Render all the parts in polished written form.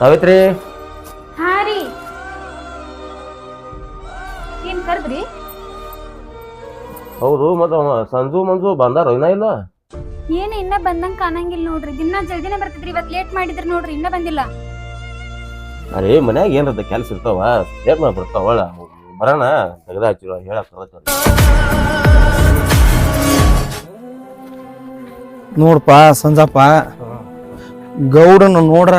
ಸಾವಿತ್ರಿ. ಹಾ ರೀ. ಏನ್ ಕರ್ದ್ರಿ? ಹೌದು, ಮತ್ತ ಸಂಜು ಮಂಜು ಬಂದಾರ ಇನ್ನ ಇಲ್ಲ? ಏನ್ ಇನ್ನ ಬಂದಂಗ ಕಾಣಂಗಿಲ್ಲ ನೋಡ್ರಿ. ದಿನ ಜಲ್ದಿನೇ ಬರ್ತಿದ್ರಿ, ಇವತ್ ಲೇಟ್ ಮಾಡಿದ್ರಿ ನೋಡ್ರಿ, ಇನ್ನ ಬಂದಿಲ್ಲ. ಅರೇ ಮನ್ಯಾಗ ಏನ್ರದ ಕೆಲ್ಸ ಇರ್ತಾವ, ಲೇಟ್ ಮಾಡ್ಬಿಡ್ತಾವ. ಬರೋಣ ತೆಗ್ದ ಹಚ್ಚಿರೋ ಹೇಳಕ್ ನೋಡ್ಪ ಸಂಜಪ್ಪ, ಗೌಡನ ನೋಡ್ರ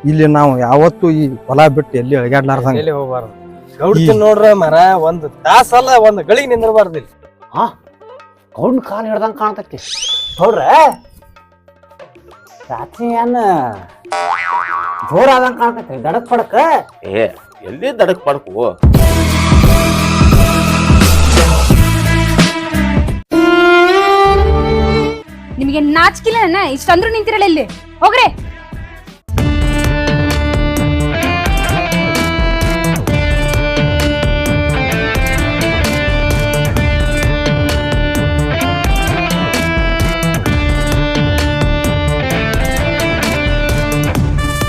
ಇಲ್ಲಿ ನಾವು ಯಾವತ್ತು ಈ ಹೊಲ ಬಿಟ್ಟು ಎಲ್ಲಿ ಅಳಗಾಡ್ಲಾರ್ದಂಗ ಎಲ್ಲಿ ಹೋಗ್ಬಾರ್ದು. ಗೌಡ್ತಿ ನೋಡ್ರ ಮರ ಒಂದ್ ತಾಸಲ್ಲ ಒಂದ್ ಗಳಿಗೆ ನಿಂದಿರಬಾರ್ದು ಇಲ್ಲಿ. ಗೌಡ್ನ ಕಾಲ್ ಹಿಡ್ದಂಗ ಕಾಣ್ತೈತಿ. ಗೌಡ್ರ ರಾತ್ರಿ ಏನ್ ಜೋರ ಆದಂಗ ಕಾಣ್ತೈತಿ, ದಡಕ್ ಪಡಕ. ಏ ಎಲ್ಲಿ ದಡಕ್ ಪಡ್ಕು. ನಿಮಗೆ ನಾಚಿಕಿಲ್ಲ ಇಷ್ಟಂದ್ರೂ ನಿಂತಿರಲ್ಲ ಇಲ್ಲಿ, ಹೋಗ್ರಿ.